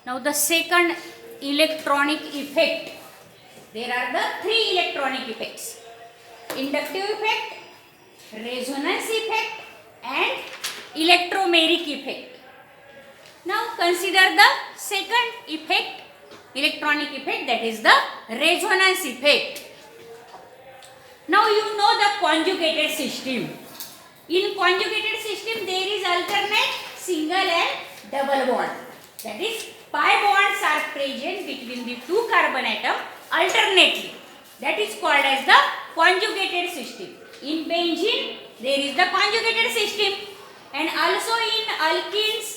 Now the second electronic effect. There are the three electronic effects: inductive effect, resonance effect, and electromeric effect. Now consider the second effect, electronic effect, that is the resonance effect. Now you know the conjugated system. In conjugated system there is alternate single and double bond. That is, pi bonds are present between the two carbon atom alternately. That is called as the conjugated system. In benzene there is the conjugated system, and also in alkenes,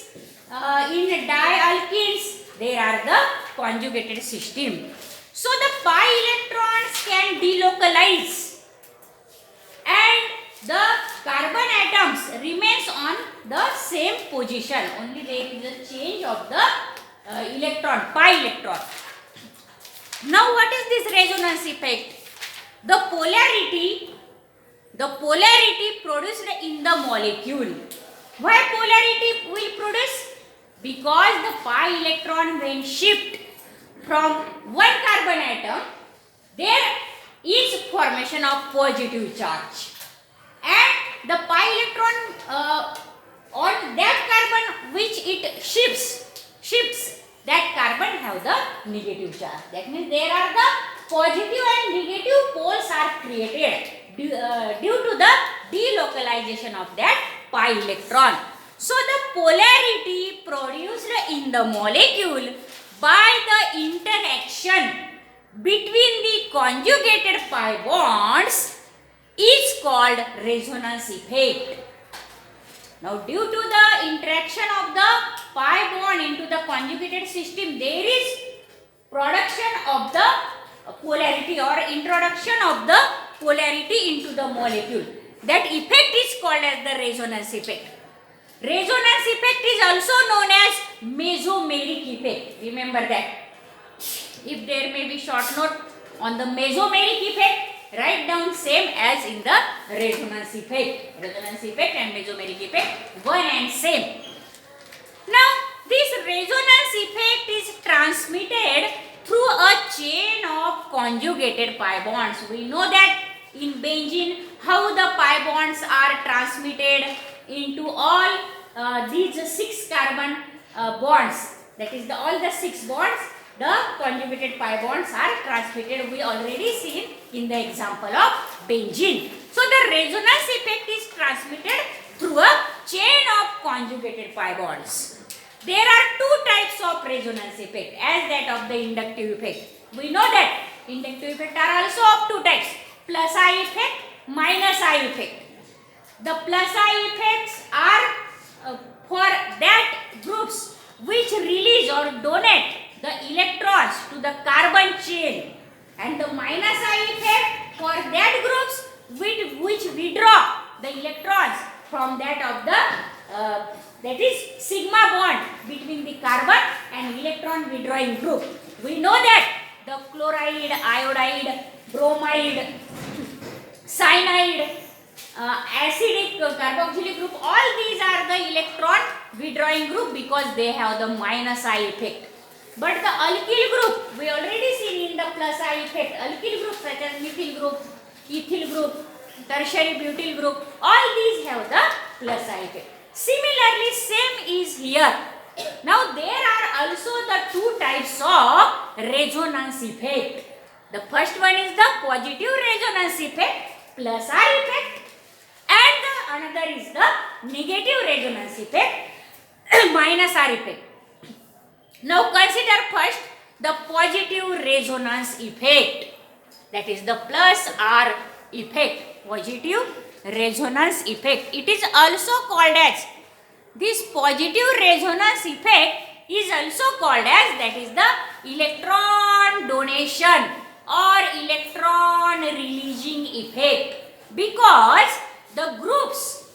in dialkenes there are the conjugated system. So the pi electrons can delocalize and the carbon atoms remains on the same position. Only there is a change of the electron, pi electron. Now what is this resonance effect? The polarity produced in the molecule. Why polarity will produce? Because the pi electron when shift from one carbon atom, there is formation of positive charge, and the pi electron on that carbon which it shifts, that carbon have the negative charge. That means there are the positive and negative poles are created due to the delocalization of that pi electron. So the polarity produced in the molecule by the interaction between the conjugated pi bonds is called resonance effect. Now due to the interaction of the pi bond into the conjugated system, there is production of the polarity or introduction of the polarity into the molecule. That effect is called as the resonance effect. Resonance effect is also known as mesomeric effect. Remember that. If there may be short note on the mesomeric effect, write down same as in the resonance effect. Resonance effect and mesomeric effect, one and same. Now this resonance effect is transmitted through a chain of conjugated pi bonds. We know that in benzene how the pi bonds are transmitted into all these 6 carbon bonds. That is all the 6 bonds, the conjugated pi bonds are transmitted. We already seen in the example of benzene. So the resonance effect is transmitted through a chain of conjugated pi bonds. There are 2 types of resonance effect as that of the inductive effect. We know that inductive effect are also of 2 types, plus I effect, minus I effect. The plus I effects are for that groups which release or donate the electrons to the carbon chain, and the minus I effect for that groups which withdraw the electrons from that of the that is sigma bond between the carbon and electron withdrawing group. We know that the chloride, iodide, bromide, cyanide, acidic, carboxylic group, all these are the electron withdrawing group because they have the minus I effect. But the alkyl group, we already seen in the plus I effect, alkyl group such as methyl group, ethyl group, tertiary butyl group, all these have the plus I effect. Similarly, same is here. Now there are also the 2 types of resonance effect. The first one is the positive resonance effect, plus R effect, and the another is the negative resonance effect, minus R effect. Now consider first the positive resonance effect, that is the plus R effect, positive resonance effect. It is also called as, this positive resonance effect is also called as, that is the electron donation or electron releasing effect, because the groups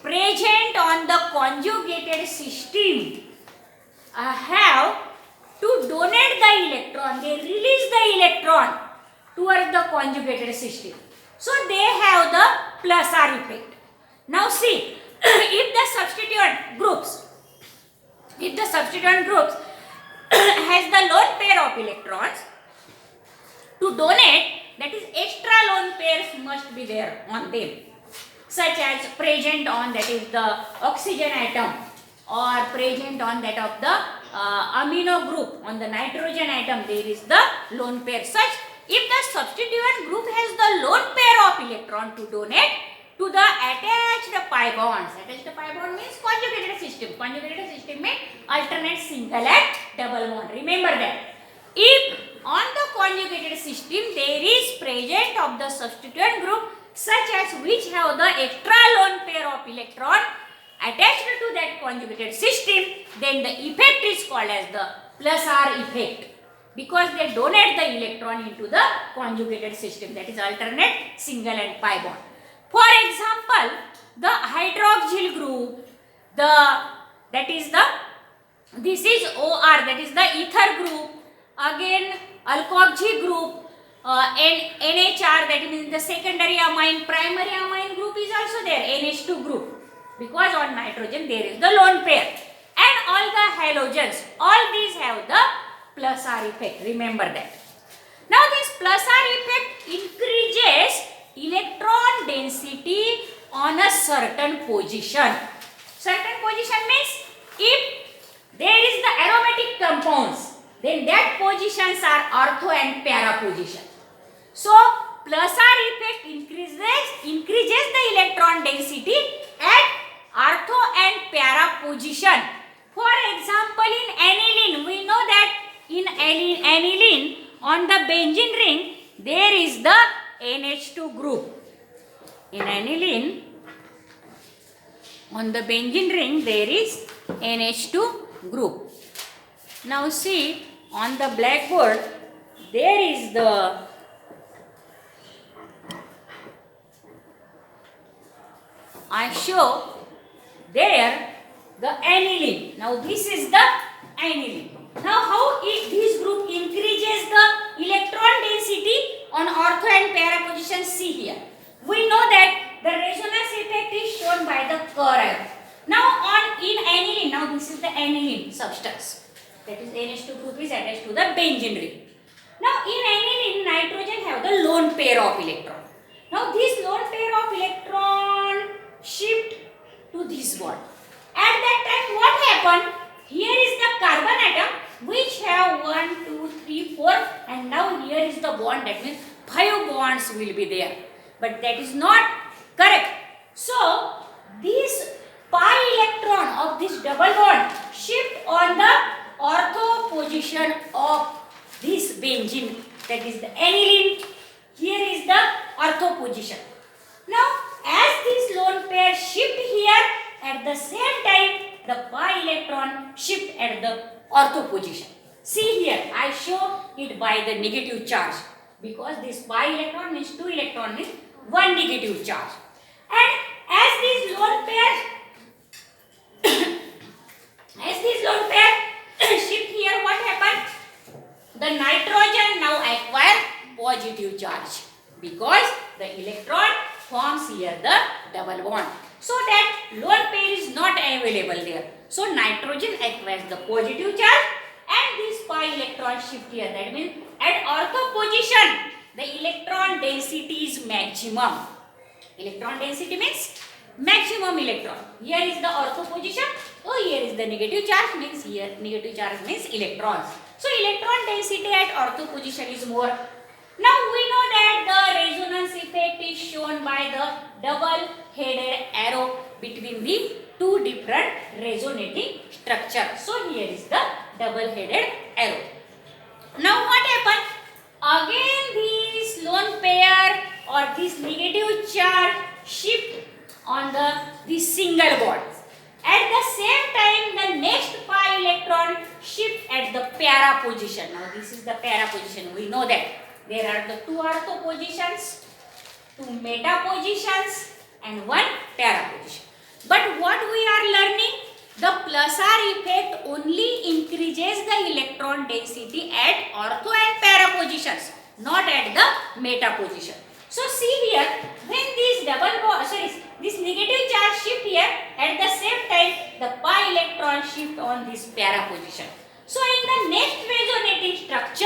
present on the conjugated system have to donate the electron, they release the electron towards the conjugated system. So they have the plus R effect. Now see, if the substituent groups of electrons to donate, that is extra lone pairs must be there on them, such as present on, that is the oxygen atom, or present on that of the amino group. On the nitrogen atom there is the lone pair. Such, if the substituent group has the lone pair of electron to donate to the attached pi bonds. Attached pi bond means conjugated system. Conjugated system means alternate single and double bond. Remember that. If on the conjugated system there is present of the substituent group such as which have the extra lone pair of electron attached to that conjugated system, then the effect is called as the plus R effect, because they donate the electron into the conjugated system, that is alternate single and pi bond. For example, the hydroxyl group, this is OR, that is the ether group. Again, alkoxy group, NHR, that means the secondary amine, primary amine group is also there, NH2 group, because on nitrogen there is the lone pair. And all the halogens, all these have the plus R effect, remember that. Now this plus R effect increases electron density on a certain position. Certain position means if there is the aromatic compounds, then that positions are ortho and para position. So plus R effect increases the electron density at ortho and para position. For example, in aniline, we know that in aniline on the benzene ring there is the NH2 group. In aniline on the benzene ring there is NH2 group. Now see, on the blackboard there is the I show there the aniline. Now this is the aniline. Now how this group increases the electron density on ortho and para position? See here. We know that the resonance effect is shown by the curve. Now in aniline, now this is the aniline substance. That is NH2 group is attached to the benzene ring. Now in aniline, nitrogen have the lone pair of electron. Now this lone pair of electron shift to this bond. At that time what happened? Here is the carbon atom which have 1, 2, 3, 4 and now here is the bond, that means 5 bonds will be there. But that is not correct. So this pi electron of this double bond shift on the ortho position of this benzene, that is the aniline. Here is the ortho position. Now as this lone pair shift here, at the same time the pi electron shift at the ortho position. See here, I show it by the negative charge, because this pi electron means 2 electron means 1 negative charge. And as this lone pair shift here, what happened? The nitrogen now acquire positive charge, because the electron forms here the double bond. So that lone pair is not available there. So nitrogen acquires the positive charge and this pi electron shift here. That means at ortho position the electron density is maximum. Electron density means maximum electron. Here is the ortho position. Oh, here is the negative charge, means here negative charge means electrons. So electron density at ortho position is more. Now we know that the resonance effect is shown by the double-headed arrow between the two different resonating structures. So here is the double-headed arrow. Now what happened? Again this lone pair or this negative charge shift on this single bond. At the same time the next pi electron shift at the para position. Now this is the para position. We know that there are the 2 ortho positions, 2 meta positions and 1 para position. But what we are learning, the plus R effect only increases the electron density at ortho and para positions, not at the meta position. So see here, when this negative charge shift here, at the same time the pi electron shift on this para position. So in the next resonating structure,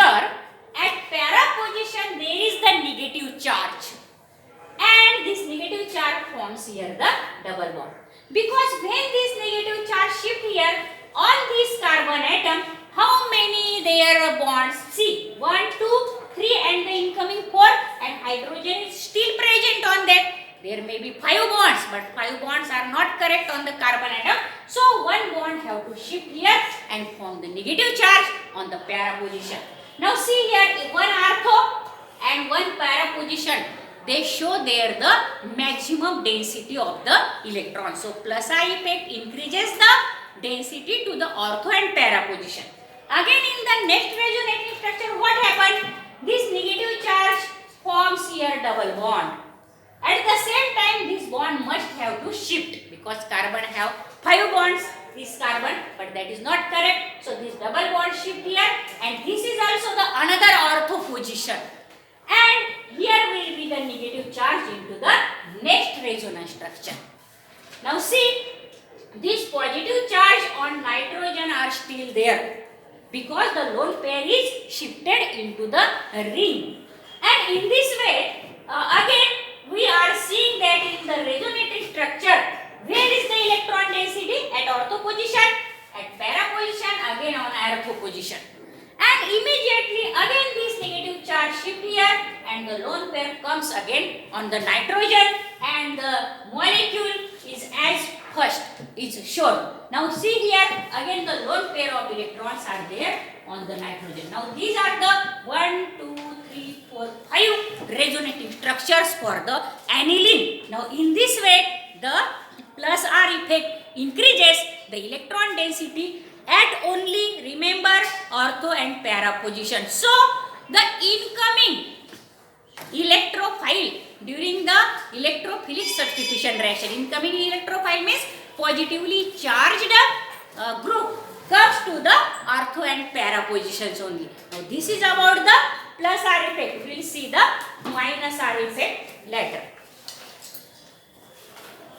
atom, how many their bonds? See, 1, 2, 3 and the incoming 4, and hydrogen is still present on that. There may be 5 bonds, but 5 bonds are not correct on the carbon atom. So one bond have to shift here and form the negative charge on the para position. Now see here, one ortho and one para position. They show there the maximum density of the electron. So plus I effect increases the density to the ortho and para position. Again in the next resonating structure, what happened? This negative charge forms here double bond. At the same time, this bond must have to shift because carbon have 5 bonds, this carbon, but that is not correct. So this double bond shift here, and this is also the another ortho position. And here will be the negative charge into the next resonance structure. Now see, this positive charge on nitrogen are still there because the lone pair is shifted into the ring. And in this way, again, we are seeing that in the resonating structure, where is the electron density? At ortho position, at para position, again on ortho position. And immediately again this negative charge shift here and the lone pair comes again on the nitrogen and the molecule is as first is shown. Now see here, again the lone pair of electrons are there on the nitrogen. Now these are the 1, 2, 3, 4, 5 resonating structures for the aniline. Now in this way the plus R effect increases the electron density at only, remember, ortho and para position. So the incoming electrophile during the electrophilic substitution reaction, incoming electrophile means positively charged group comes to the ortho and para positions only. Now this is about the plus R effect. We will see the minus R effect later.